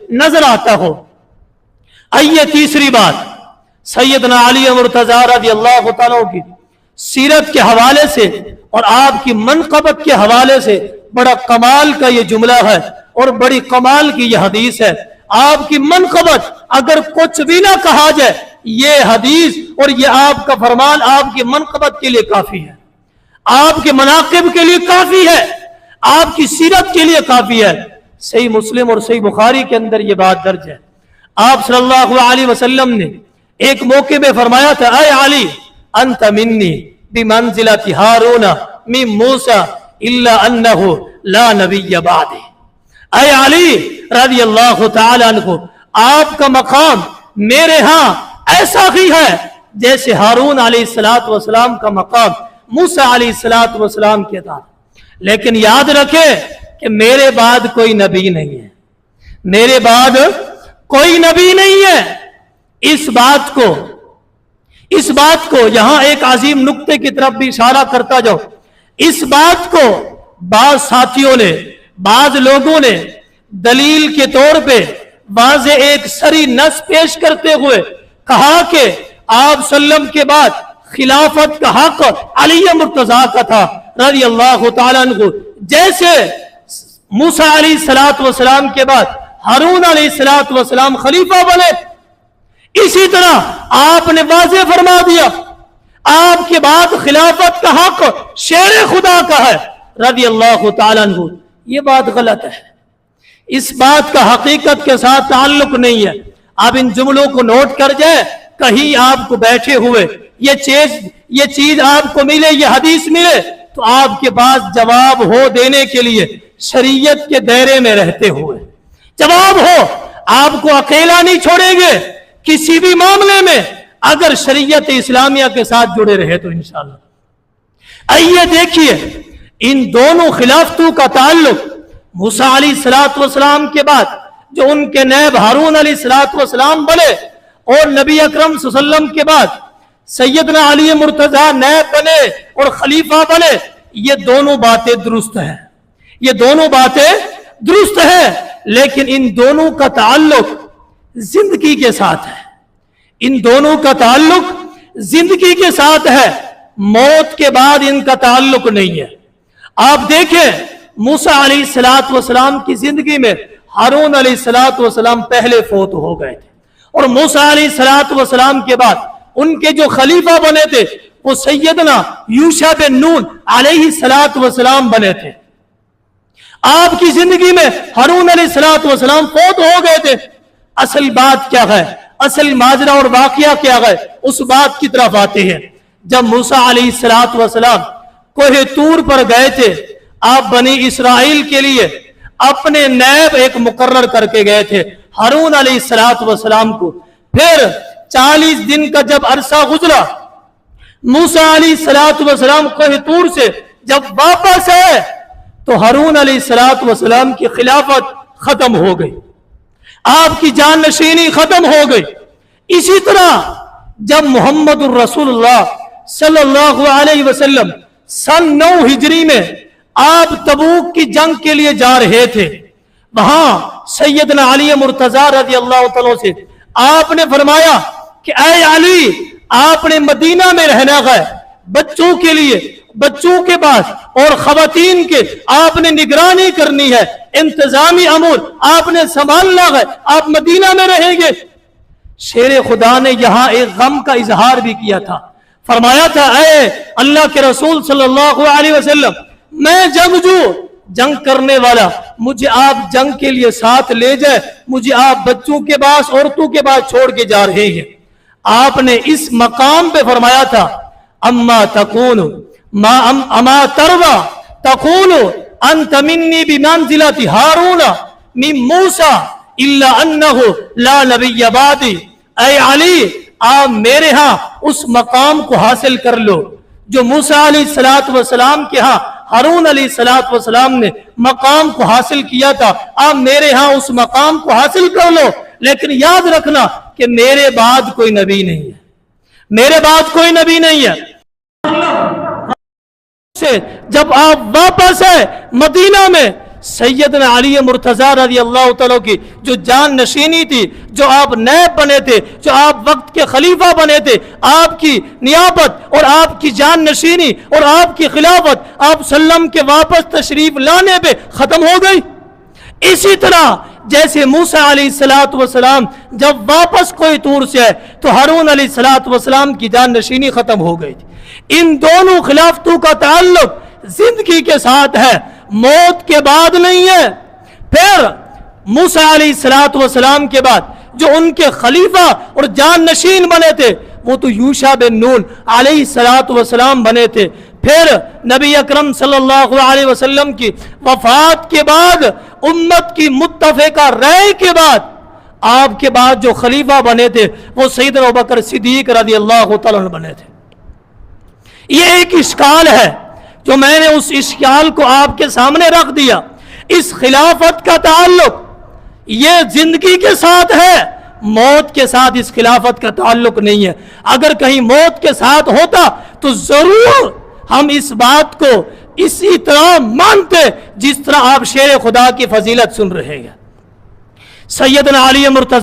नजर आता हो। आइए तीसरी बात, सैयदना अली मुर्तजा रज़ियल्लाहु ताला की सीरत के हवाले से और आपकी मनक़बत के हवाले से बड़ा कमाल का ये जुमला है और बड़ी कमाल की यह हदीस है। आपकी मनक़बत अगर कुछ भी ना कहा जाए, ये हदीस और ये आपका फरमान आपकी मनक़बत के लिए काफी है, आपके मनाक़िब के लिए काफी है, आपकी सीरत के लिए काफी है। सही मुस्लिम और सही बुखारी के अंदर ये बात दर्ज है। आप सल्लल्लाहु अलैहि वसल्लम ने एक मौके में फरमाया था, ऐ अली अंत मिन्नी बिमंजिलति हारून मिन मूसा इल्ला अन्नहु ला नबिय्य बादी। ऐ अली रज़ियल्लाहु ताला अन्हु, आपका मकाम मेरे यहाँ ऐसा ही है जैसे हारून अलैहिस्सलातु वस्सलाम का मकाम मूसा अलैहिस्सलातु वस्सलाम के था। लेकिन याद रखे कि मेरे बाद कोई नबी नहीं है, मेरे बाद कोई नबी नहीं है। इस बात को यहां एक अजीम नुक्ते की तरफ भी इशारा करता जाओ। इस बात को बाज साथियों ने, बाज लोगों ने दलील के तौर पे वाज़े एक सरी नस पेश करते हुए कहा कि आप सल्लम के बाद खिलाफत का हक अली मुर्तजा का था रज़ियल्लाहु ताला अन्हु। जैसे मूसा अलैहिस्सलातु वस्सलाम के बाद हारून अलैहिस्सलातु वस्सलाम खलीफा बने, इसी तरह आपने वाज़े फरमा दिया आपके बाद खिलाफत का हक शेर खुदा का है रज़ियल्लाहु ताला अन्हु। ये बात गलत है, इस बात का हकीकत के साथ ताल्लुक नहीं है। आप इन जुमलों को नोट कर जाए, कहीं आपको बैठे हुए ये चीज आपको मिले, ये हदीस मिले, तो आपके पास जवाब हो देने के लिए शरीयत के दायरे में रहते हुए जवाब हो। आपको अकेला नहीं छोड़ेंगे किसी भी मामले में, अगर शरीयत इस्लामिया के साथ जुड़े रहे तो इंशाअल्लाह। आइए देखिए, इन दोनों खिलाफतों का ताल्लुक मूसा अलैहिस्सलातु वस्सलाम के बाद जो उनके नैब हारून अलैहिस्सलातु वस्सलाम बने और नबी अकरम सल्लल्लाहु अलैहि वसल्लम के बाद सैयदना अली मुर्तजा नैब बने और खलीफा बने, ये दोनों बातें दुरुस्त हैं, ये दोनों बातें दुरुस्त हैं। लेकिन इन दोनों का ताल्लुक जिंदगी के साथ है, इन दोनों का ताल्लुक जिंदगी के साथ है, मौत के बाद इनका ताल्लुक नहीं है। आप देखें मूसा अलैहिस्सलातु वस्सलाम की जिंदगी में हारून अलैहिस्सलातु वस्सलाम पहले फौत हो गए थे और मूसा अलैहिस्सलातु वस्सलाम के बाद उनके जो खलीफा बने थे वो सैयदना यूशा बिन नून अलैहिस्सलातु वस्सलाम बने थे। आपकी जिंदगी में हारून अलैहिस्सलातु वस्सलाम फौत हो गए थे। असल बात क्या है, असल माजरा और वाकया क्या है, उस बात की तरफ आते हैं। जब मूसा अलैहिस्सलातु वस्सलाम कोहे तूर पर गए थे, आप बनी इसराइल के लिए अपने नैब एक मुकर्रर करके गए थे हारून अलैहिस्सलातु वस्सलाम को। फिर 40 दिन का जब अरसा गुजरा, मूसा अलैहिस्सलातु वस्सलाम कोहे तूर से जब वापस आए तो हारून अलैहिस्सलातु वस्सलाम की खिलाफत खत्म हो गई, आपकी जाननशीनी खत्म हो गई। इसी तरह जब मोहम्मदुर रसूलुल्लाह सल्लल्लाहु अलैहि वसल्लम सन 9 हिजरी में आप तबूक की जंग के लिए जा रहे थे, वहां सैयदना अली मुर्तजा रज़ियल्लाहु तआला से आपने फरमाया कि ऐ अली, आपने मदीना में रहना है, बच्चों के लिए, बच्चों के पास और खवातीन के आपने निगरानी करनी है, इंतजामी अमूर आपने संभालना है, आप मदीना में रहेंगे। शेर खुदा ने यहां एक गम का इजहार भी किया था, फरमाया था ऐ अल्लाह के रसूल सल्लल्लाहु अलैहि वसल्लम, मैं जंग करने वाला, मुझे आप जंग के लिए साथ ले जाए, मुझे आप बच्चों के पास, औरतों के पास छोड़ के जा रहे हैं। आपने इस मकाम पे फरमाया था अम्मा तकूनु मा अमा तरवा तकूनु अंत मिन्नी बिमंजिलति हारून मिन मूसा इल्ला अन्नहु ला नबिय्य बादी। ऐ अली, आप मेरे यहाँ उस मकाम को हासिल कर लो जो मूसा अलैहिस्सलातु वस्सलाम के यहाँ हारून अलैहिस्सलातु वस्सलाम ने मकाम को हासिल किया था। आप मेरे यहाँ उस मकाम को हासिल कर लो, लेकिन याद रखना कि मेरे बाद कोई नबी नहीं है, मेरे बाद कोई नबी नहीं है। जब आप वापस आए मदीना में سیدنا علی مرتضیٰ رضی اللہ تعالیٰ کی جو جان نشینی تھی، جو آپ نیب بنے تھے، جو آپ وقت کے خلیفہ بنے تھے، آپ کی نیابت اور آپ کی جان نشینی اور آپ کی خلافت آپ سلم کے واپس تشریف لانے پہ ختم ہو گئی۔ اسی طرح جیسے موسیٰ علیہ السلام جب واپس کوئی طور سے آئے تو ہارون علیہ السلام کی جان نشینی ختم ہو گئی تھی۔ ان دونوں خلافتوں کا تعلق زندگی کے ساتھ ہے، موت کے بعد نہیں ہے۔ پھر موسیٰ علیہ السلام کے بعد جو ان کے خلیفہ اور جان نشین بنے تھے وہ تو یوشع بن نون علیہ السلام بنے تھے۔ پھر نبی اکرم صلی اللہ علیہ وسلم کی وفات کے بعد، امت کی متفقہ رائے کے بعد، آپ کے بعد جو خلیفہ بنے تھے وہ سیدنا ابوبکر صدیق رضی اللہ تعالیٰ عنہ بنے تھے۔ یہ ایک اشکال ہے جو میں نے اس اشکال کو آپ کے سامنے رکھ دیا۔ اس خلافت کا تعلق یہ زندگی کے ساتھ ہے، موت کے ساتھ اس خلافت کا تعلق نہیں ہے۔ اگر کہیں موت کے ساتھ ہوتا تو ضرور ہم اس بات کو اسی طرح مانتے جس طرح آپ شیر خدا کی فضیلت سن رہے ہیں۔ سیدنا علی مرتضیٰ